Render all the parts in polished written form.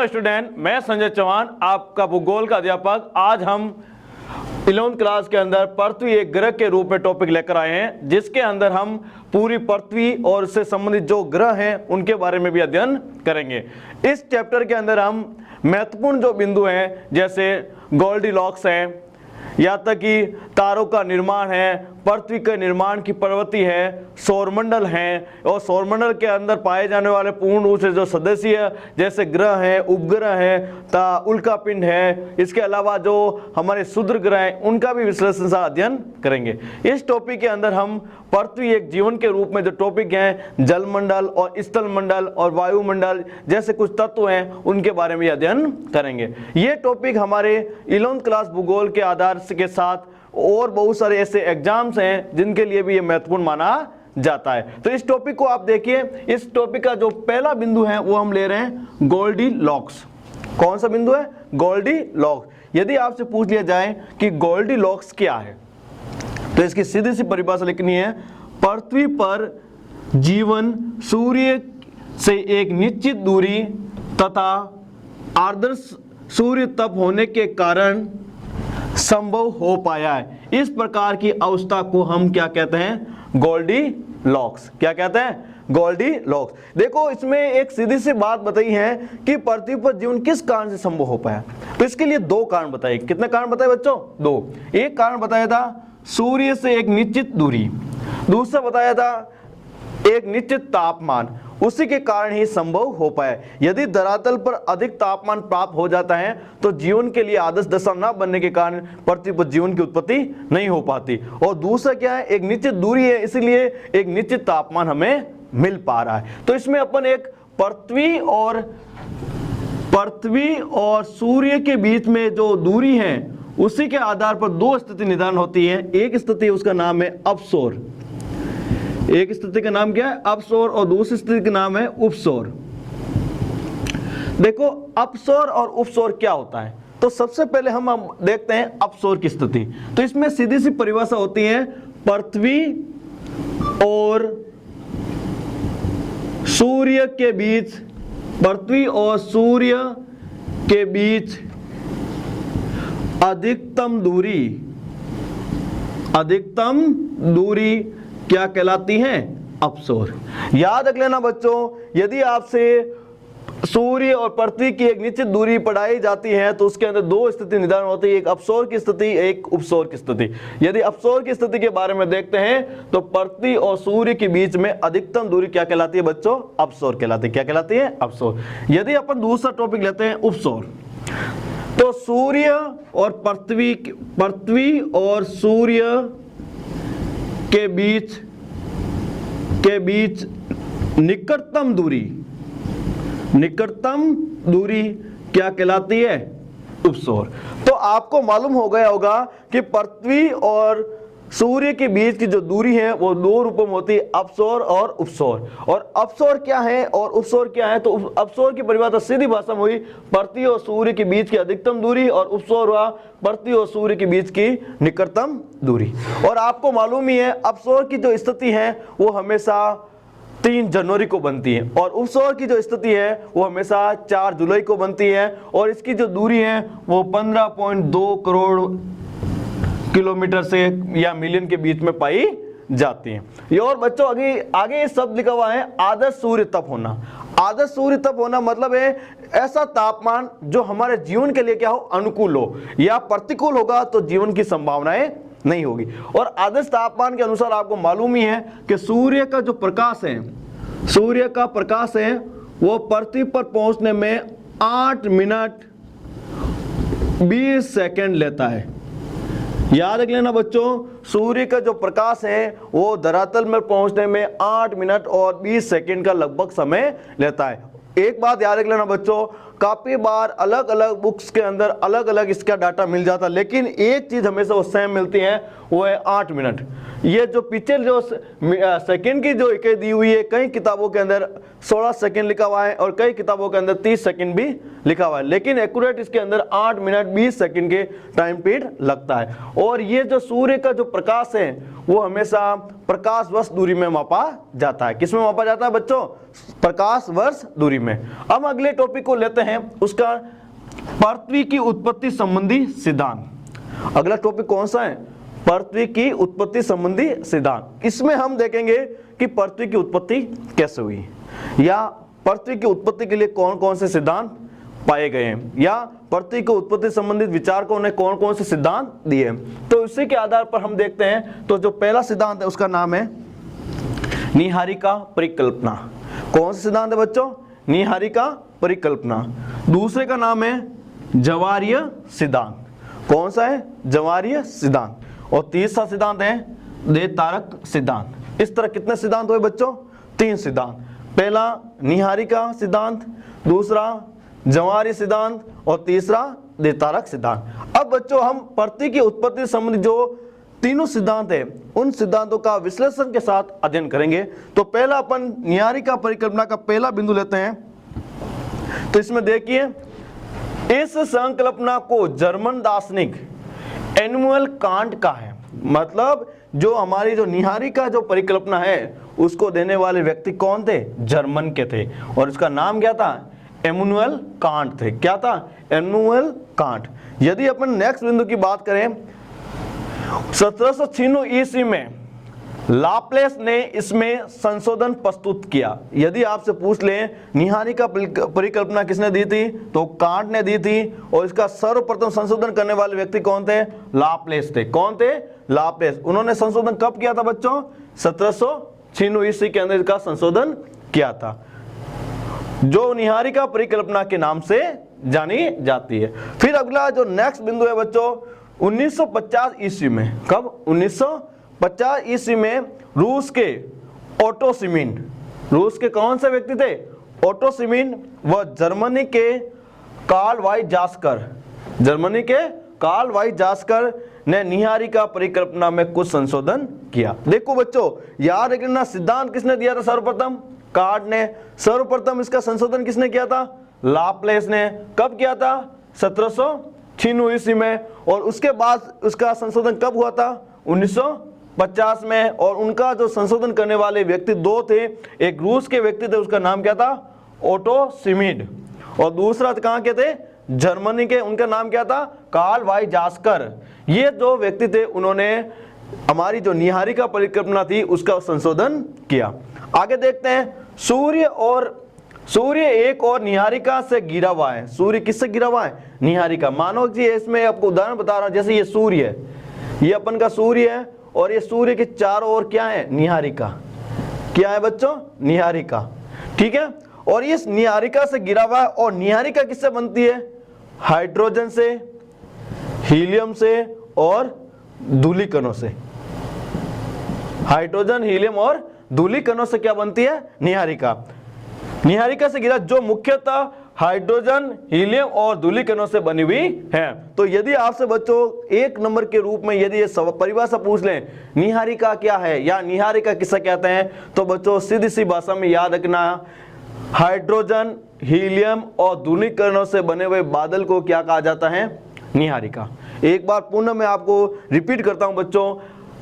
Hello student, मैं संजय चौहान आपका भूगोल का अध्यापक। आज हम 11वीं क्लास के अंदर पृथ्वी एक ग्रह के रूप में टॉपिक लेकर आए हैं, जिसके अंदर हम पूरी पृथ्वी और उससे संबंधित जो ग्रह हैं उनके बारे में भी अध्ययन करेंगे। इस चैप्टर के अंदर हम महत्वपूर्ण जो बिंदु हैं जैसे गोल्डीलॉक्स हैं, यहाँ तक कि तारों का निर्माण है, पृथ्वी के निर्माण की प्रवृत्ति है, सौरमंडल हैं और सौरमंडल के अंदर पाए जाने वाले पूर्ण रूप से जो सदस्य जैसे ग्रह हैं, उपग्रह हैं, उल्कापिंड है, इसके अलावा जो हमारे क्षुद्र ग्रह हैं उनका भी विश्लेषण से अध्ययन करेंगे। इस टॉपिक के अंदर हम पृथ्वी एक जीवन के रूप में जो टॉपिक हैं जलमंडल और स्थलमंडल और वायुमंडल जैसे कुछ तत्व हैं उनके बारे में अध्ययन करेंगे। ये टॉपिक हमारे 11वीं क्लास भूगोल के आधार के साथ और बहुत सारे ऐसे एग्जाम्स हैं जिनके लिए भी ये महत्वपूर्ण माना जाता है। तो इस टॉपिक को आप देखिए, इस टॉपिक का जो पहला बिंदु है वो हम ले रहे हैं गोल्डीलॉक्स। कौन सा बिंदु है? गोल्डीलॉक्स। यदि आपसे पूछ लिया जाए कि गोल्डीलॉक्स क्या है तो इसकी सीधी सी परिभाषा लिखनी है, पृथ्वी पर जीवन सूर्य से एक निश्चित दूरी तथा आदर्श सूर्य तप होने के कारण संभव हो पाया है। इस प्रकार की अवस्था को हम क्या कहते हैं? गोल्डीलॉक्स। क्या कहते हैं? गोल्डीलॉक्स। देखो, इसमें एक सीधी सी बात बताई है कि पृथ्वी पर जीवन किस कारण से संभव हो पाया। तो इसके लिए दो कारण बताए। कितने कारण बताए बच्चों? दो। एक कारण बताया था सूर्य से एक निश्चित दूरी, दूसरा बताया था एक निश्चित तापमान, उसी के कारण ही संभव हो पाया। यदि धरातल पर अधिक तापमान प्राप्त हो जाता है तो जीवन के लिए आदर्श दशा न बनने के कारण पृथ्वी पर जीवन की उत्पत्ति नहीं हो पाती। और दूसरा क्या है? एक निश्चित दूरी है, इसलिए एक निश्चित तापमान हमें मिल पा रहा है। तो इसमें अपन एक पृथ्वी और सूर्य के बीच में जो दूरी है उसी के आधार पर दो स्थिति निर्धारण होती है। एक स्थिति उसका नाम है अपसौर, एक स्थिति का नाम क्या है? अपसौर, और दूसरी स्थिति का नाम है उपसौर। देखो, अपसौर और उपसौर क्या होता है? तो सबसे पहले हम देखते हैं अपसौर की स्थिति। तो इसमें सीधी सी परिभाषा होती है, पृथ्वी और सूर्य के बीच, पृथ्वी और सूर्य के बीच अधिकतम दूरी क्या कहलाती है? अपसौर। याद रख लेना बच्चों, यदि आपसे सूर्य और पृथ्वी की एक निश्चित दूरी पढ़ाई जाती है तो उसके अंदर दो स्थिति निर्धारण होती है, एक अपसौर की स्थिति, एक उपसौर की स्थिति। यदि अपसौर की स्थिति के बारे में देखते हैं तो पृथ्वी और सूर्य के बीच में अधिकतम दूरी क्या कहलाती है बच्चों? अपसौर कहलाती है। क्या कहलाती है? अपसौर। यदि अपन दूसरा टॉपिक लेते हैं उपसौर, तो सूर्य और पृथ्वी और सूर्य के बीच निकटतम दूरी क्या कहलाती है? उपसौर। तो आपको मालूम हो गया होगा कि पृथ्वी और सूर्य के बीच की जो दूरी है वो दो रूपों में होती है, अपसौर और उपसौर। और अपसौर क्या है और उपसौर क्या है? तो अपसौर की परिभाषा सीधी भाषा में हुई, पृथ्वी और सूर्य के बीच की अधिकतम दूरी, और उपसौर हुआ पृथ्वी और सूर्य के बीच की निकटतम दूरी। और आपको मालूम ही है अपसौर की जो स्थिति है वो हमेशा 3 जनवरी को बनती है और उपसौर की जो स्थिति है वो हमेशा 4 जुलाई को बनती है, और इसकी जो दूरी है वो 15.2 करोड़ किलोमीटर से या मिलियन के बीच में पाई जाती है। ये और बच्चों आगे शब्द लिखा हुआ है आदर्श सूर्य तप होना। आदर्श सूर्य तप होना मतलब है ऐसा तापमान जो हमारे जीवन के लिए क्या हो? अनुकूल हो, या प्रतिकूल होगा तो जीवन की संभावनाएं नहीं होगी। और आदर्श तापमान के अनुसार आपको मालूम ही है कि सूर्य का जो प्रकाश है वो पृथ्वी पर पहुंचने में 8 मिनट 20 सेकंड लेता है। याद रख लेना बच्चों, सूर्य का जो प्रकाश है वो धरातल में पहुंचने में 8 मिनट और 20 सेकंड का लगभग समय लेता है। एक बात याद रख लेना बच्चों, काफी बार अलग अलग बुक्स के अंदर अलग अलग इसका डाटा मिल जाता है, लेकिन एक चीज हमेशा वो सेम मिलती है, वो है 8 मिनट। ये जो पीछे जो सेकंड की जो इकाई दी हुई है, कई किताबों के अंदर 16 सेकंड लिखा हुआ है और कई किताबों के अंदर 30 सेकंड भी लिखा हुआ है, लेकिन एक्यूरेट इसके अंदर 8 मिनट 20 सेकंड के टाइम पीरियड लगता है। और ये जो सूर्य का जो प्रकाश है वो हमेशा प्रकाश वर्ष दूरी में मापा जाता है। किस में मापा जाता है बच्चों? प्रकाश वर्ष दूरी में। अब अगले टॉपिक को लेते है उसका पृथ्वी की उत्पत्ति संबंधी सिद्धांत। अगला टॉपिक कौन सा है? पृथ्वी की उत्पत्ति संबंधी सिद्धांत। इसमें हम देखेंगे कि पृथ्वी की उत्पत्ति कैसे हुई, या पृथ्वी की उत्पत्ति के लिए कौन कौन से सिद्धांत पाए गए हैं, या पृथ्वी की उत्पत्ति संबंधित विचारकों ने कौन कौन से सिद्धांत दिए। तो इसी के आधार पर हम देखते हैं। तो जो पहला सिद्धांत है उसका नाम है नीहारिका परिकल्पना। कौन सा सिद्धांत है बच्चों? नीहारिका परिकल्पना। दूसरे का नाम है ज्वारीय सिद्धांत। कौन सा है? ज्वारीय सिद्धांत। और तीसरा सिद्धांत है देतारक सिद्धांत। इस तरह कितने सिद्धांत हुए बच्चों? 3 सिद्धांत। पहला नीहारिका सिद्धांत, दूसरा ज्वारीय सिद्धांत और तीसरा देतारक सिद्धांत। अब बच्चों हम पृथ्वी की उत्पत्ति संबंधी जो तीनों सिद्धांत है उन सिद्धांतों का विश्लेषण के साथ अध्ययन करेंगे। तो पहला अपन नीहारिका परिकल्पना का पहला बिंदु लेते हैं। तो इसमें देखिए, इस संकल्पना को जर्मन दार्शनिक इमैनुएल कांट का है। मतलब जो हमारी जो नीहारिका जो परिकल्पना है उसको देने वाले व्यक्ति कौन थे? जर्मन के थे, और इसका नाम क्या था? इमैनुएल कांट थे। क्या था? Immanuel Kant. यदि अपन नेक्स्ट बिंदु की बात करें, 1796 ईस्वी में लाप्लेस ने इसमें संशोधन प्रस्तुत किया। यदि आपसे पूछ लें नीहारिका परिकल्पना किसने दी थी, तो कांट ने दी थी, और इसका सर्वप्रथम संशोधन करने वाले व्यक्ति कौन थे? लाप्लेस थे। कौन थे? लाप्लेस। उन्होंने संशोधन कब किया था बच्चों? 1796 ईस्वी के अंदर इसका संशोधन किया था, जो नीहारिका परिकल्पना के नाम से जानी जाती है। फिर अगला जो नेक्स्ट बिंदु है बच्चों, 1950 ईस्वी में। कब? 1950 ईस्वी में रूस के ओटो सीमिन, रूस के कौन से व्यक्ति थे? ओटो सीमिन, व जर्मनी के कार्ल वाइजास्कर, जर्मनी के कार्ल वाइजास्कर ने नीहारिका परिकल्पना में कुछ संशोधन किया। देखो बच्चों, याद रखना सिद्धांत किसने दिया था? सर्वप्रथम कांट ने। सर्वप्रथम इसका संशोधन किसने किया था? लाप्लेस ने। कब किया था? 1796 ईस्वी में। और उसके बाद उसका संशोधन कब हुआ था? 1950 में। और उनका जो संशोधन करने वाले व्यक्ति 2 थे। एक रूस के व्यक्ति थे, उसका नाम क्या था? ओटो सीमिन। और दूसरा कहाँ के थे? जर्मनी के, उनका नाम क्या था? कार्ल वाइजास्कर। ये 2 व्यक्ति थे, उन्होंने हमारी जो नीहारिका परिकल्पना थी उसका संशोधन किया। आगे देखते हैं, सूर्य एक और नीहारिका से घिरा हुआ है। सूर्य किससे घिरा हुआ है? नीहारिका। मानो जी, इसमें आपको उदाहरण बता रहा हूं, जैसे ये सूर्य है, ये अपन का सूर्य है, और ये सूर्य के चारों ओर क्या है? नीहारिका। क्या है बच्चों? नीहारिका। ठीक है। और इस नीहारिका से घिरा हुआ है। और नीहारिका किससे बनती है? हाइड्रोजन से, हीलियम से और धूलिकणों से। हाइड्रोजन, हीलियम और धूलिकणों से क्या बनती है? नीहारिका। नीहारिका से घिरा जो मुख्यतः हाइड्रोजन, हीलियम और धूलिकणों से बनी हुई है। तो यदि आपसे बच्चों 1 नंबर के रूप में यदि ये परिभाषा पूछ लें, नीहारिका क्या है या नीहारिका किसे कहते हैं, तो बच्चों सीधी सी भाषा में याद रखना, हाइड्रोजन, हीलियम और धूलिकणों से बने हुए बादल को क्या कहा जाता है? नीहारिका। एक बार पुनः मैं आपको रिपीट करता हूं बच्चों,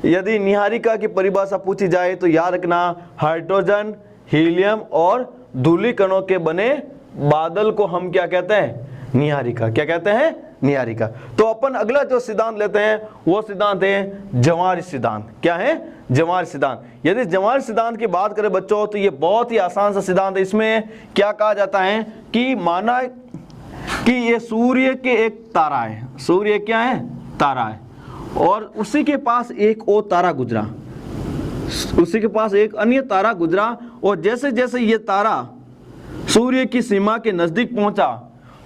यदि नीहारिका की परिभाषा पूछी जाए तो याद रखना, हाइड्रोजन, हीलियम और धूलिकणों के बने बादल को हम क्या कहते हैं? नीहारिका। क्या कहते हैं? नीहारिका। तो अपन अगला जो सिद्धांत लेते हैं वो सिद्धांत है ज्वारीय सिद्धांत। क्या है? ज्वारीय सिद्धांत। यदि ज्वारीय सिद्धांत की बात करें बच्चों तो ये बहुत ही आसान सा सिद्धांत है। इसमें क्या कहा जाता है कि माना कि ये सूर्य के एक तारा है। सूर्य क्या है? तारा है। और उसी के पास एक और तारा गुजरा, उसी के पास एक अन्य तारा गुजरा, और जैसे जैसे ये तारा सूर्य की सीमा के नजदीक पहुंचा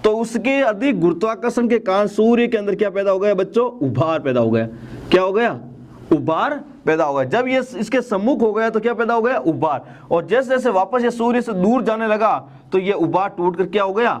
तो उसके अधिक गुरुत्वाकर्षण के कारण सूर्य के अंदर क्या पैदा हो गया बच्चों? उभार पैदा हो गया। क्या हो गया? उभार पैदा हो गया। जब ये इसके सम्मुख हो गया तो क्या पैदा हो गया? उभार। और जैसे जैसे वापस ये सूर्य से दूर जाने लगा तो ये उभार टूटकर क्या हो गया?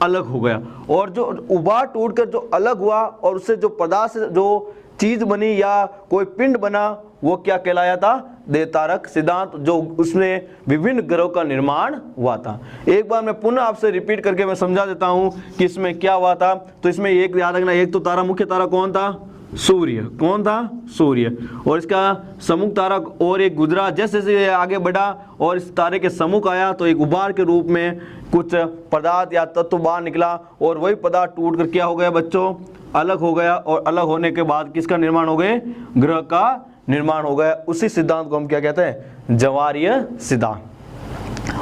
अलग हो गया। और जो उभार टूटकर जो अलग हुआ और उससे जो पदार्थ जो चीज बनी या कोई पिंड बना वो क्या कहलाया था? देतारक सिद्धांत, जो उसमें विभिन्न ग्रहों का निर्माण हुआ था। एक बार मैं पुनः आपसे रिपीट करके मैं समझा देता हूं कि इसमें क्या हुआ था। तो इसमें एक याद रखना, एक तो तारा, मुख्य तारा कौन था? सूर्य। कौन था? सूर्य। और इसका सम्मुख तारा और एक गुजरा, जैसे जैसे आगे बढ़ा और इस तारे के सम्मुख आया तो एक उबार के रूप में कुछ पदार्थ या तत्व बाहर निकला और वही पदार्थ टूट कर क्या हो गया बच्चों? अलग हो गया। और अलग होने के बाद किसका निर्माण हो गए? ग्रह का निर्माण हो गया। उसी सिद्धांत को हम क्या कहते हैं? ज्वारीय सिद्धांत।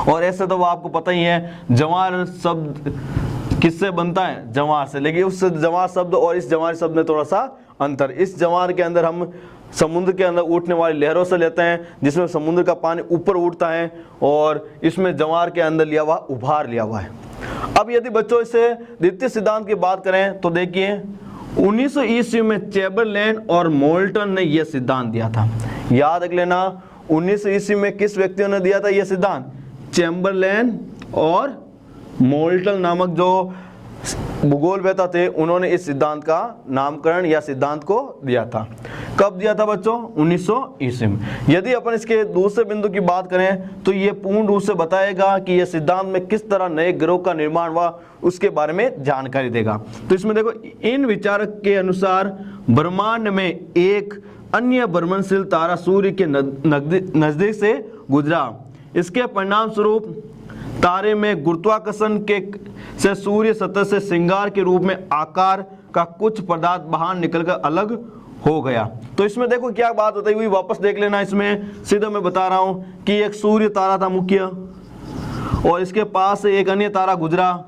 और ऐसे तो वो आपको पता ही है, ज्वार शब्द किससे बनता है? जवार से। लेकिन उस जवार शब्द और इस जवार शब्द में थोड़ा सा अंतर। इस जवार के अंदर हम समुद्र के अंदर उठने वाली लहरों से लेते हैं, जिसमें समुद्र का पानी ऊपर उठता है, और इसमें जवार के अंदर लिया हुआ उभार लिया हुआ है। अब यदि बच्चों इसे द्वितीय सिद्धांत की बात करें तो देखिए 1900 ईस्वी में चैम्बरलेन और मोल्टन ने यह सिद्धांत दिया था। याद रख लेना, 1900 ईस्वी में किस व्यक्तियों ने दिया था यह सिद्धांत? चैम्बरलेन और मोल्टन नामक जो भूगोलवेत्ता थे, उन्होंने इस सिद्धांत का नामकरण या सिद्धांत को दिया था। कब दिया था बच्चों? 1900 ईस्वी में। यदि अपन इसके दूसरे बिंदु की बात करें तो ये पूर्ण रूप से बताएगा कि यह सिद्धांत में किस तरह नए ग्रहों का निर्माण हुआ, उसके बारे में जानकारी देगा। तो इसमें देखो, इन विचारक के अनुसार ब्रह्मांड में एक अन्य भ्रमणशील तारा सूर्य के नजदीक से गुजरा। इसके परिणाम स्वरूप तारे में गुरुत्वाकर्षण के से सूर्य सतह से श्रृंगार के रूप में आकार का कुछ पदार्थ बाहर निकलकर अलग हो गया। तो इसमें देखो क्या बात बताई हुई, वापस देख लेना। इसमें सीधा मैं बता रहा हूं कि एक सूर्य तारा था मुख्य, और इसके पास से एक अन्य तारा गुजरा।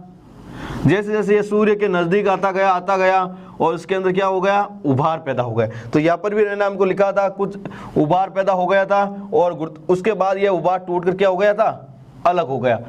जैसे जैसे ये सूर्य के नजदीक आता गया और उसके अंदर क्या हो गया? उभार पैदा हो गया। तो यहाँ पर भी रहना हमको लिखा था कुछ उभार पैदा हो गया था, और उसके बाद यह उभार टूट कर क्या हो गया था? अलग हो गया।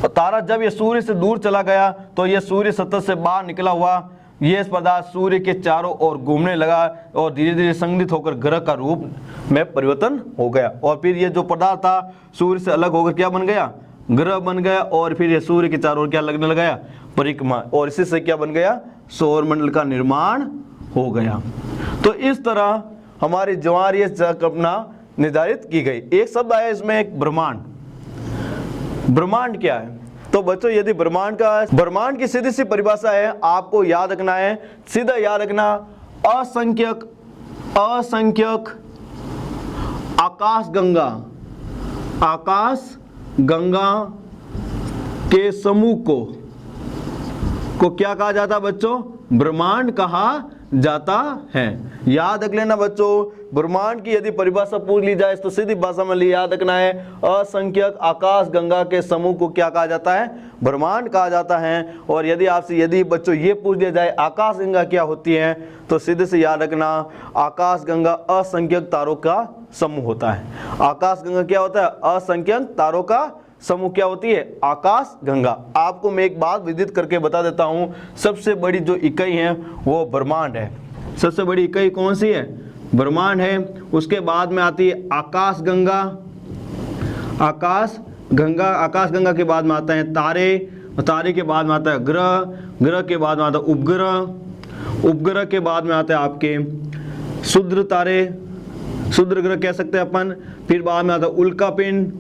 तारा जब ये सूर्य से दूर चला गया तो ये सूर्य सतह से बाहर निकला हुआ ये पदार्थ सूर्य के चारों ओर घूमने लगा और धीरे धीरे संगठित होकर ग्रह का रूप में परिवर्तन हो गया। और फिर ये जो पदार्थ था सूर्य से अलग होकर क्या बन गया? ग्रह बन गया। और फिर ये सूर्य के चारों ओर क्या लगने लगा? परिक्रमा। और इसी से क्या बन गया? सौर मंडल का निर्माण हो गया। तो इस तरह हमारी ज्वारीय कल्पना निर्धारित की गई। एक शब्द आया इसमें, एक ब्रह्मांड। ब्रह्मांड क्या है? तो बच्चों यदि ब्रह्मांड की सीधी सी परिभाषा है, आपको याद रखना है, सीधा याद रखना, असंख्यक आकाश गंगा के समूह को क्या कहा जाता है बच्चों? ब्रह्मांड कहा जाता है। याद रख लेना बच्चों, ब्रह्मांड की यदि परिभाषा पूछ ली जाए तो सीधी भाषा में याद रखना है, असंख्यक आकाश गंगा के समूह को क्या कहा जाता है? ब्रह्मांड कहा जाता है। और यदि आपसे यदि बच्चों ये पूछ लिया जाए आकाश गंगा क्या होती है, तो सीधे से याद रखना, आकाश गंगा असंख्यक तारों का समूह होता है। आकाश गंगा क्या होता है? असंख्यक तारों का समूह क्या होती है? आकाश गंगा। आपको मैं एक बात विदित करके बता देता हूं, सबसे बड़ी जो इकाई है वो ब्रह्मांड है। सबसे बड़ी इकाई कौन सी है? ब्रह्मांड है। उसके बाद में आती है आकाश गंगा आकाश गंगा के बाद में आता है तारे के बाद में आता है ग्रह के बाद में आता है उपग्रह के बाद में आता है आपके क्षुद्र ग्रह कह सकते हैं अपन। फिर बाद में आता है उल्का पिंड।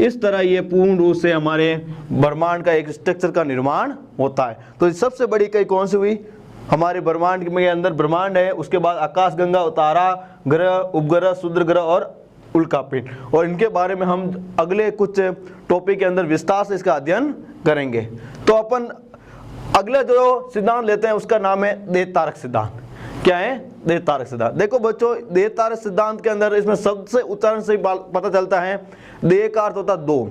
इस तरह ये पूर्ण रूप से हमारे ब्रह्मांड का एक स्ट्रक्चर का निर्माण होता है। तो सबसे बड़ी इकाई कौन सी हुई? हमारे ब्रह्मांड के अंदर ब्रह्मांड है, उसके बाद आकाश गंगा, तारा, ग्रह, उपग्रह, क्षुद्र ग्रह और उल्का पिंड। और इनके बारे में हम अगले कुछ टॉपिक के अंदर विस्तार से इसका अध्ययन करेंगे। तो अपन अगले जो सिद्धांत लेते हैं उसका नाम है देवतारक सिद्धांत। क्या है? देवतारक सिद्धांत। देखो बच्चों, देवतारक सिद्धांत के अंदर इसमें सबसे उच्चारण से पता चलता है, देव का अर्थ होता है दो,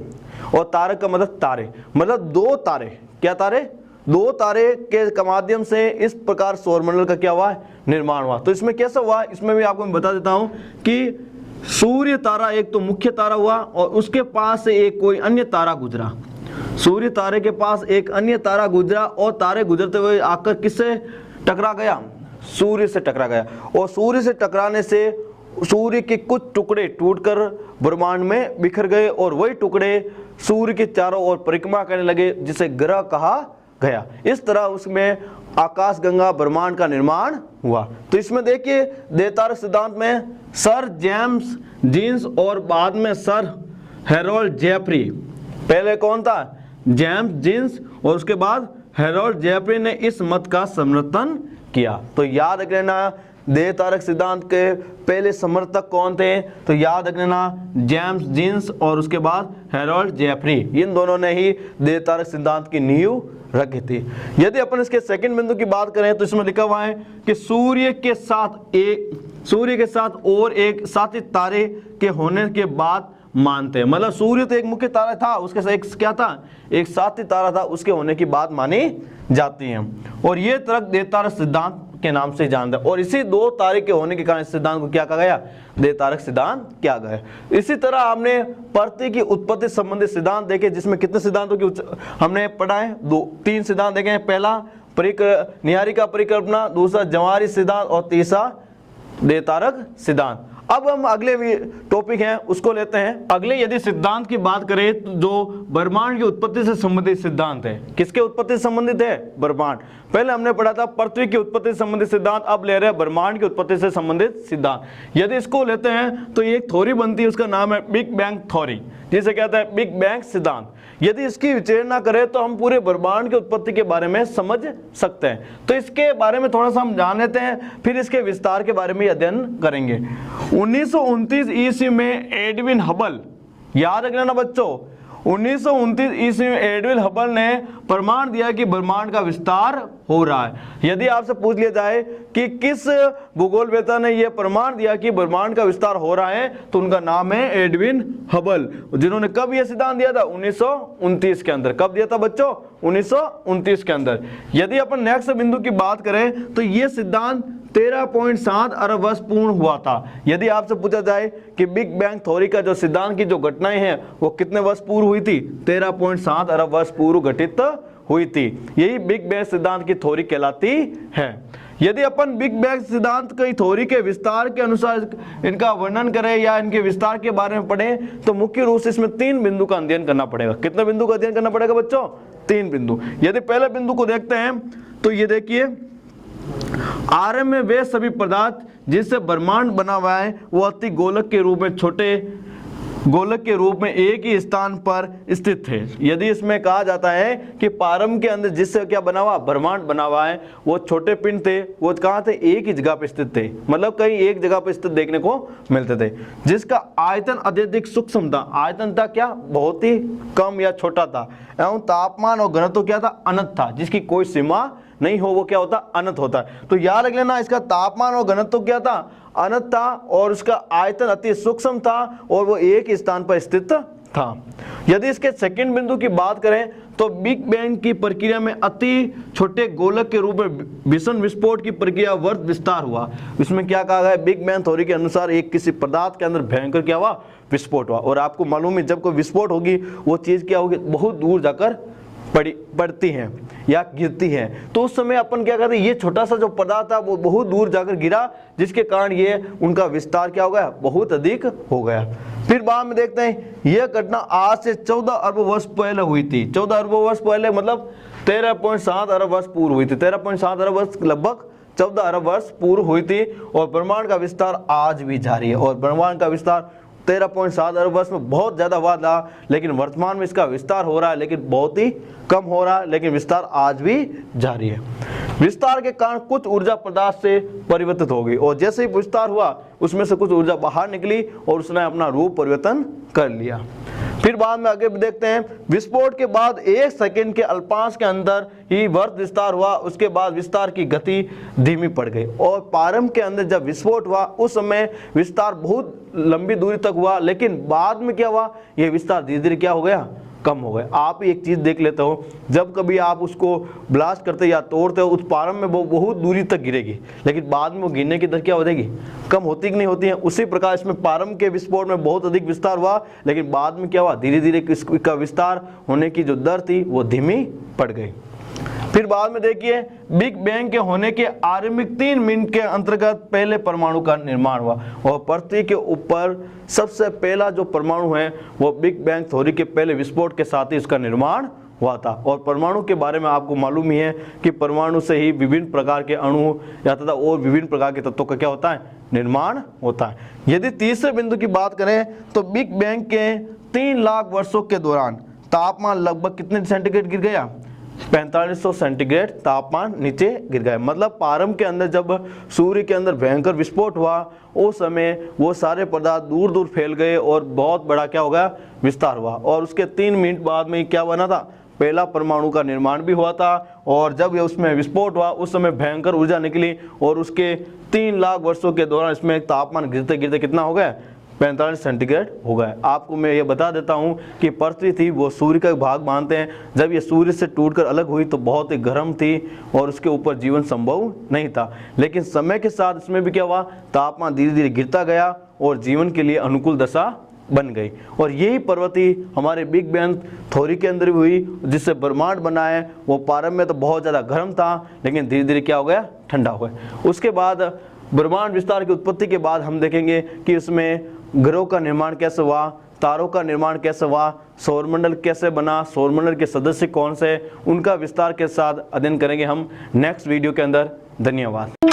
और तारक का मतलब तारे, मतलब दो तारे। क्या तारे? दो तारे के माध्यम से इस प्रकार सौरमंडल का क्या हुआ? निर्माण हुआ। तो इसमें कैसा हुआ? इसमें भी आपको मैं बता देता हूं कि सूर्य तारा एक तो मुख्य तारा हुआ, और उसके पास से एक कोई अन्य तारा गुजरा। सूर्य तारे के पास एक अन्य तारा गुजरा, और तारे गुजरते हुए आकर किससे टकरा गया? सूर्य से टकरा गया। और सूर्य से टकराने से सूर्य के कुछ टुकड़े टूटकर ब्रह्मांड में बिखर गए, और वही टुकड़े सूर्य के चारों ओर परिक्रमा करने लगे, जिसे ग्रह कहा गया। इस तरह उसमें आकाश गंगा ब्रह्मांड का निर्माण हुआ। तो इसमें देखिए देवतारक सिद्धांत में सर जेम्स जीन्स और बाद में सर हेरोल्ड जेफरी, पहले कौन था? जेम्स जीन्स, और उसके बाद हेरोल्ड जेफरी ने इस मत का समर्थन किया। तो याद रख लेना देह तारक सिद्धांत के पहले समर्थक कौन थे, तो याद रख लेना जेम्स जीन्स और उसके बाद हैरोल्ड जेफरी, इन दोनों ने ही देह तारक सिद्धांत की नींव रखी थी। यदि अपन इसके सेकंड बिंदु की बात करें तो इसमें लिखा हुआ है कि सूर्य के साथ और एक साथी तारे के होने के बाद मानते हैं, मतलब सूर्य तो एक मुख्य तारा था, उसके साथ एक क्या था, एक साथी तारा था, उसके होने की बात मानी जाती है और ये तर्क देह तारक सिद्धांत के नाम से जानते हैं। और इसी दो तारे के होने के कारण इस सिद्धांत को क्या कहा गया, देह तारक सिद्धांत क्या गया। इसी तरह हमने पृथ्वी की उत्पत्ति संबंधित सिद्धांत देखे, जिसमें कितने सिद्धांतों की हमने पढ़ा है, 3 सिद्धांत देखे हैं। पहला न्यायिका परिकल्पना, दूसरा जवाहरी सिद्धांत और तीसरा देह तारक सिद्धांत। अब हम अगले टॉपिक हैं उसको लेते हैं। अगले यदि सिद्धांत की बात करें तो जो ब्रह्मांड की उत्पत्ति से संबंधित सिद्धांत है, किसके उत्पत्ति से संबंधित है, ब्रह्मांड। पहले हमने पढ़ा था पृथ्वी की उत्पत्ति से संबंधित सिद्धांत, अब ले रहे हैं ब्रह्मांड की उत्पत्ति से संबंधित सिद्धांत। यदि इसको लेते हैं तो एक थ्योरी बनती है, उसका नाम है बिग बैंग थ्योरी, जिसे कहते हैं बिग बैंग सिद्धांत। यदि इसकी विचारणा करें तो हम पूरे ब्रह्मांड की उत्पत्ति के बारे में समझ सकते हैं। तो इसके बारे में थोड़ा सा हम जान लेते हैं, फिर इसके विस्तार के बारे में अध्ययन करेंगे। 1929 ईस्वी में एडविन हबल, याद रखना बच्चों, 1929 ईस्वी में एडविन हबल ने प्रमाण दिया कि ब्रह्मांड का विस्तार हो रहा है। यदि आपसे पूछ लिया जाए कि किस भूगोलवेत्ता ने यह प्रमाण दिया कि ब्रह्मांड का विस्तार हो रहा है, तो उनका नाम है एडविन हबल, जिन्होंने कब यह सिद्धांत दिया था, 1929 के अंदर। कब दिया था बच्चों, 1929 के अंदर। यदि अपन नेक्स्ट बिंदु की बात करें तो यह सिद्धांत 13.7 अरब वर्ष पूर्ण हुआ था। यदि आपसे पूछा जाए कि बिग बैंग थ्योरी का जो सिद्धांत की जो घटनाएं हैं वो कितने वर्ष पूर्व हुई थी, 13.7 अरब वर्ष पूर्व घटित हुई थी। यही बिग बैंग सिद्धांत की थ्योरी कहलाती है। यदि अपन बिग बैंग सिद्धांत की थ्योरी के विस्तार के अनुसार इनका वर्णन करें या इनके विस्तार के बारे में पढ़ें तो मुख्य रूप से इसमें 3 बिंदु का अध्ययन करना पड़ेगा। कितने बिंदु का अध्ययन करना पड़ेगा बच्चों, 3 बिंदु। यदि पहले बिंदु को देखते हैं तो ये देखिए, आरंभ में वे सभी पदार्थ जिससे ब्रह्मांड बना हुआ है वो अति गोलक के रूप में, छोटे गोलक के रूप में एक ही स्थान पर स्थित थे। यदि इसमें कहा जाता है कि प्रारंभ के अंदर जिससे क्या बना हुआ, ब्रह्मांड बना हुआ है, वो छोटे पिंड थे, वो कहाँ थे, एक ही जगह पर स्थित थे, मतलब कहीं एक जगह पर स्थित देखने को मिलते थे, जिसका आयतन अत्यधिक सूक्ष्म था। आयतन था क्या, बहुत ही कम या छोटा था, एवं तापमान और घनत्व क्या था, अनंत था, जिसकी कोई सीमा नहीं हो, वो क्या होता, अनंत होता है। तो याद रख लेना, इसका तापमान और घनत्व क्या था, अनंत था, और उसका आयतन अति सूक्ष्म था और वो एक ही स्थान पर स्थित था। यदि इसके सेकंड बिंदु की बात करें तो बिग बैंग की प्रक्रिया में अति छोटे गोलक के रूप में भीषण विस्फोट की प्रक्रिया वर्त विस्तार हुआ। इसमें क्या कहा गया, बिग बैंग थ्योरी के अनुसार एक किसी पदार्थ के अंदर भयंकर क्या हुआ, विस्फोट हुआ। और आपको मालूम है जब कोई विस्फोट होगी वो चीज क्या होगी, बहुत दूर जाकर पड़ती हैं या गिरती हैं। तो उस समय अपन क्या करते हैं, ये छोटा सा जो पदार्थ था वो बहुत दूर जाकर गिरा, जिसके कारण ये उनका विस्तार क्या हो गया, बहुत अधिक हो गया। फिर बाद में देखते हैं यह घटना आज से 14 अरब वर्ष पहले हुई थी। 14 अरब वर्ष पहले मतलब 13.7 अरब वर्ष पूर्व हुई थी। 13.7 अरब वर्ष लगभग 14 अरब वर्ष पूर्व हुई थी। और ब्रह्मांड का विस्तार आज भी जारी है। और ब्रह्मांड का विस्तार 13.7 अरब वर्ष में बहुत ज्यादा हुआ था, लेकिन वर्तमान में इसका विस्तार हो रहा है, लेकिन बहुत ही कम हो रहा है, लेकिन विस्तार आज भी जारी है। विस्तार के कारण कुछ ऊर्जा पदार्थ से परिवर्तित हो गई, और जैसे ही विस्तार हुआ उसमें से कुछ ऊर्जा बाहर निकली और उसने अपना रूप परिवर्तन कर लिया। फिर बाद में आगे देखते हैं, विस्फोट के बाद 1 सेकंड के अल्पांश के अंदर ही वर्त विस्तार हुआ। उसके बाद विस्तार की गति धीमी पड़ गई, और प्रारंभ के अंदर जब विस्फोट हुआ उस समय विस्तार बहुत लंबी दूरी तक हुआ, लेकिन बाद में क्या हुआ, यह विस्तार धीरे धीरे क्या हो गया, कम हो गए। आप एक चीज देख लेते हो, जब कभी आप उसको ब्लास्ट करते या तोड़ते हो, उस प्रारंभ में वो बहुत दूरी तक गिरेगी, लेकिन बाद में वो गिरने की दर क्या हो जाएगी, कम होती कि नहीं होती है। उसी प्रकार इसमें प्रारंभ के विस्फोट में बहुत अधिक विस्तार हुआ, लेकिन बाद में क्या हुआ, धीरे धीरे इसका विस्तार होने की जो दर थी वो धीमी पड़ गई। फिर बाद में देखिए, बिग बैंग के होने के आरंभिक 3 मिनट के अंतर्गत पहले परमाणु का निर्माण हुआ, और पृथ्वी के ऊपर सबसे पहला जो परमाणु है वो बिग बैंग थ्योरी के पहले विस्फोट के साथ ही इसका निर्माण हुआ था। और परमाणु के बारे में आपको मालूम ही है कि परमाणु से ही विभिन्न प्रकार के अणु या तथा और विभिन्न प्रकार के तत्वों का क्या होता है, निर्माण होता है। यदि तीसरे बिंदु की बात करें तो बिग बैंग के 3 लाख वर्षों के दौरान तापमान लगभग कितने सेंटीग्रेड गिर गया, 4500 सेंटीग्रेड तापमान नीचे गिर गए। मतलब प्रारंभ के अंदर जब सूर्य के अंदर भयंकर विस्फोट हुआ उस समय वो सारे पदार्थ दूर दूर फैल गए और बहुत बड़ा क्या हो गया, विस्तार हुआ। और उसके 3 मिनट बाद में क्या बना था, पहला परमाणु का निर्माण भी हुआ था। और जब ये उसमें विस्फोट हुआ उस समय भयंकर ऊर्जा निकली और उसके 3 लाख वर्षों के दौरान इसमें तापमान गिरते गिरते कितना हो गया, 45 सेंटीग्रेड हो गए। आपको मैं ये बता देता हूँ कि पृथ्वी थी वो सूर्य का भाग मानते हैं, जब ये सूर्य से टूटकर अलग हुई तो बहुत ही गर्म थी और उसके ऊपर जीवन संभव नहीं था। लेकिन समय के साथ इसमें भी क्या हुआ, तापमान धीरे धीरे गिरता गया और जीवन के लिए अनुकूल दशा बन गई। और यही प्रवृत्ति हमारे बिग बैंग थ्योरी के अंदर भी हुई, जिससे ब्रह्मांड बना है। वो प्रारंभ में तो बहुत ज़्यादा गर्म था लेकिन धीरे धीरे क्या हो गया, ठंडा हो गया। उसके बाद ब्रह्मांड विस्तार की उत्पत्ति के बाद हम देखेंगे कि उसमें ग्रहों का निर्माण कैसे हुआ, तारों का निर्माण कैसे हुआ, सौरमंडल कैसे बना, सौरमंडल के सदस्य कौन से, उनका विस्तार के साथ अध्ययन करेंगे हम नेक्स्ट वीडियो के अंदर। धन्यवाद।